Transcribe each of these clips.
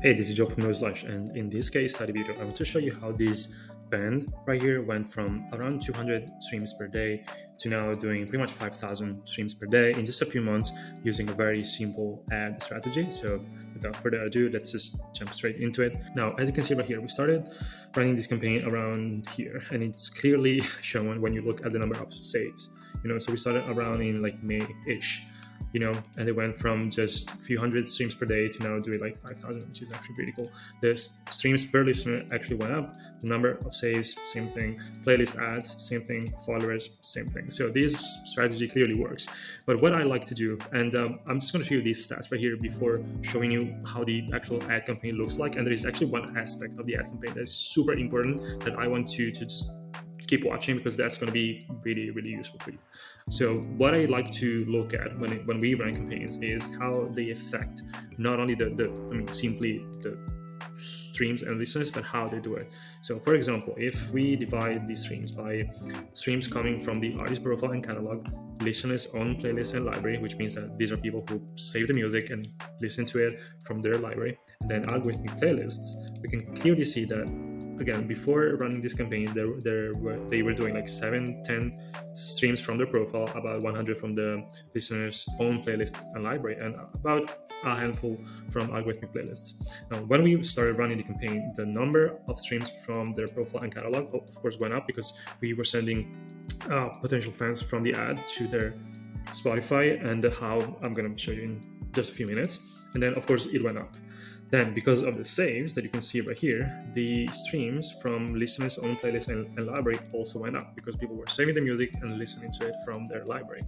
Hey, this is Joe from Newslash, and in this case study video, I want to show you how this band right here went from around 200 streams per day to now doing pretty much 5,000 streams per day in just a few months using a very simple ad strategy. So without further ado, let's just jump straight into it. Now, as you can see right here, we started running this campaign around here, and it's clearly shown when you look at the number of saves. So we started around in like May-ish, and they went from just a few hundred streams per day to now doing like 5,000, which is actually pretty cool. The streams per listener actually went up. The number of saves, same thing. Playlist ads, same thing. Followers, same thing. So this strategy clearly works. But what I like to do, and I'm just going to show you these stats right here before showing you how the actual ad campaign looks like. And there is actually one aspect of the ad campaign that is super important that I want you to just keep watching, because that's going to be really, really useful for you. So what I like to look at when we run campaigns is how they affect not only simply the streams and listeners, but how they do it. So for example, if we divide these streams by streams coming from the artist profile and catalog, listeners own playlist and library, which means that these are people who save the music and listen to it from their library, and then algorithmic playlists, we can clearly see that again, before running this campaign, they were doing like 7-10 streams from their profile, about 100 from the listeners' own playlists and library, and about a handful from algorithmic playlists. Now, when we started running the campaign, the number of streams from their profile and catalog, of course, went up because we were sending potential fans from the ad to their Spotify, and how I'm going to show you in just a few minutes. And then, of course, it went up. Then, because of the saves that you can see right here, the streams from listeners' own playlist and library also went up because people were saving the music and listening to it from their library.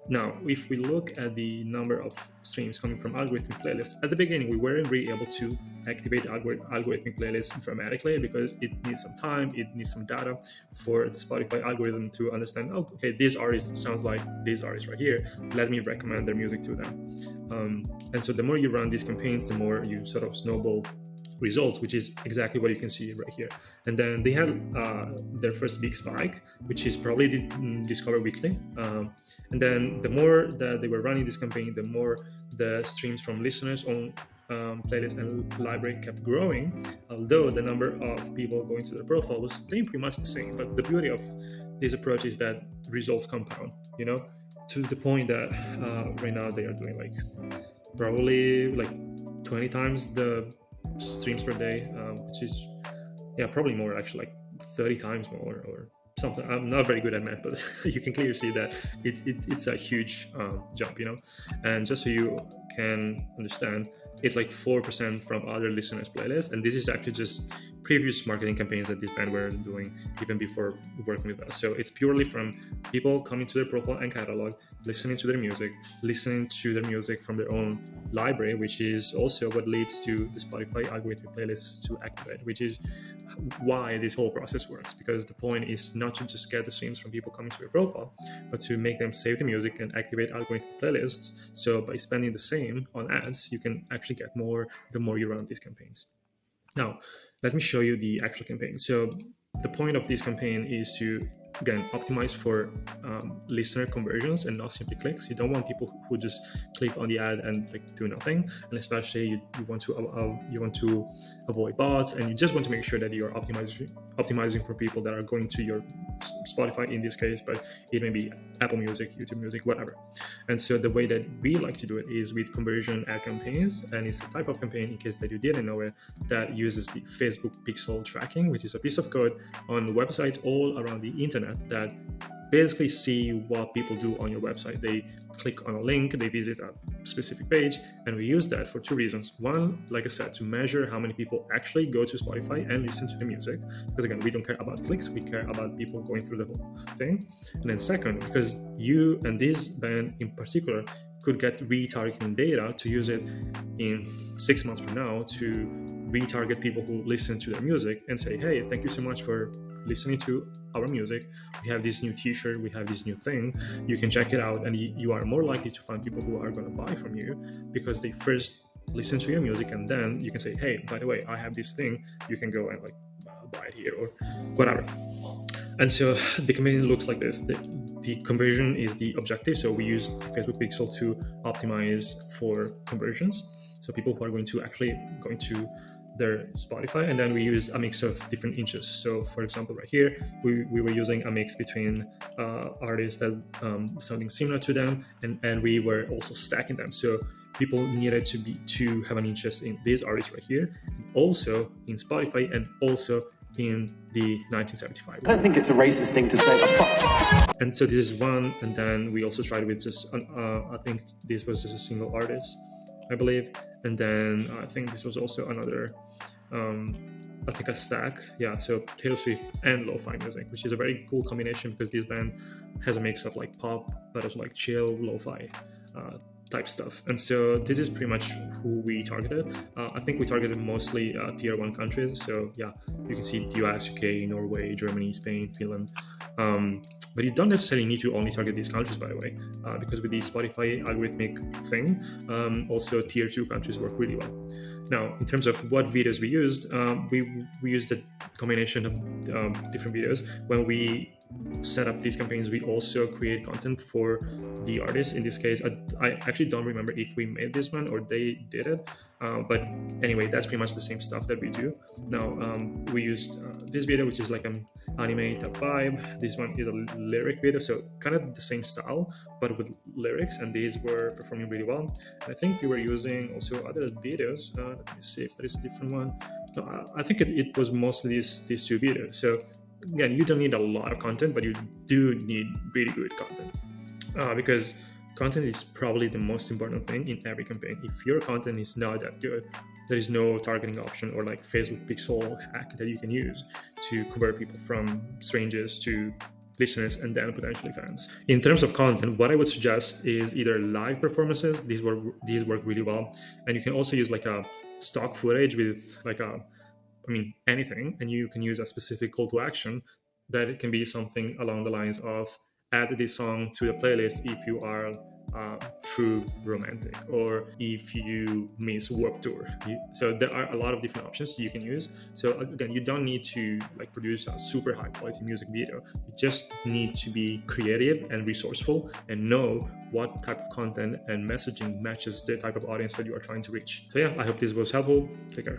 Now, if we look at the number of streams coming from algorithmic playlists, at the beginning, we weren't really able to activate algorithmic playlists dramatically because it needs some time, it needs some data for the Spotify algorithm to understand, oh, okay, this artist sounds like this artist right here. Let me recommend their music to them. And so the more you run these campaigns, the more you sort of snowball results, which is exactly what you can see right here. And then they had their first big spike, which is probably Discover Weekly. And then the more that they were running this campaign, the more the streams from listeners on playlist and library kept growing, although the number of people going to their profile was staying pretty much the same. But the beauty of this approach is that results compound, to the point that right now they are doing like probably like 20 times the streams per day, which is probably more, actually like 30 times more or something. I'm not very good at math, but you can clearly see that it's a huge jump, and just so you can understand, it's like 4% from other listeners' playlists, and this is actually just previous marketing campaigns that this band were doing even before working with us. So it's purely from people coming to their profile and catalog, listening to their music from their own library, which is also what leads to the Spotify algorithmic playlists to activate, which is why this whole process works, because the point is not to just get the streams from people coming to your profile, but to make them save the music and activate algorithmic playlists. So by spending the same on ads, you can actually get more the more you run these campaigns. Now, let me show you the actual campaign. So the point of this campaign is to, again, optimize for listener conversions and not simply clicks. You don't want people who just click on the ad and like do nothing, and especially you want to avoid bots, and you just want to make sure that you're optimizing for people that are going to your Spotify in this case, but it may be Apple Music, YouTube Music, whatever. And so the way that we like to do it is with conversion ad campaigns, and it's a type of campaign, in case that you didn't know it, that uses the Facebook pixel tracking, which is a piece of code on websites all around the internet that basically see what people do on your website. They click on a link, they visit a specific page, and we use that for two reasons. One, like I said, to measure how many people actually go to Spotify and listen to the music, because again, we don't care about clicks, we care about people going through the whole thing. And then second, because you and this band in particular could get retargeting data to use it in 6 months from now to retarget people who listen to their music and say, hey, thank you so much for listening to our music. We have this new t-shirt, we have this new thing, you can check it out, and you are more likely to find people who are going to buy from you because they first listen to your music, and then you can say, hey, by the way, I have this thing, you can go and like buy it here or whatever. And so the campaign looks like this. The conversion is the objective, so we use the Facebook pixel to optimize for conversions. so people who are going to their Spotify, and then we use a mix of different interests. So, for example, right here, we were using a mix between artists that sounding similar to them, and we were also stacking them. So people needed to have an interest in these artists right here, and also in Spotify, and also in the 1975. I don't think it's a racist thing to say. And so this is one, and then we also tried with just I think this was just a single artist, I believe, and then I think this was also another I think a stack. Yeah, so Taylor Swift and lo-fi music, which is a very cool combination because this band has a mix of like pop but also like chill lo-fi type stuff. And so this is pretty much who we targeted. I think we targeted mostly tier 1 countries. So yeah, you can see the US, UK, Norway, Germany, Spain, Finland. But you don't necessarily need to only target these countries, by the way, because with the Spotify algorithmic thing, also tier 2 countries work really well. Now, in terms of what videos we used, we used a combination of different videos. When we set up these campaigns, we also create content for the artists. In this case, I actually don't remember if we made this one or they did it, but anyway, that's pretty much the same stuff that we do. Now, we used this video, which is like an anime top 5. This one is a lyric video, so kind of the same style, but with lyrics, and these were performing really well. And I think we were using also other videos. Let me see if there is a different one. No, I think it was mostly these two videos. So again, you don't need a lot of content, but you do need really good content, because content is probably the most important thing in every campaign. If your content is not that good, there is no targeting option or like Facebook pixel hack that you can use to convert people from strangers to listeners and then potentially fans. In terms of content, what I would suggest is either live performances. These work really well, and you can also use like a stock footage with like anything, and you can use a specific call to action that it can be something along the lines of add this song to the playlist if you are true romantic, or if you miss Warped Tour. So there are a lot of different options you can use. So again, you don't need to like produce a super high quality music video. You just need to be creative and resourceful and know what type of content and messaging matches the type of audience that you are trying to reach. So yeah, I hope this was helpful. Take care.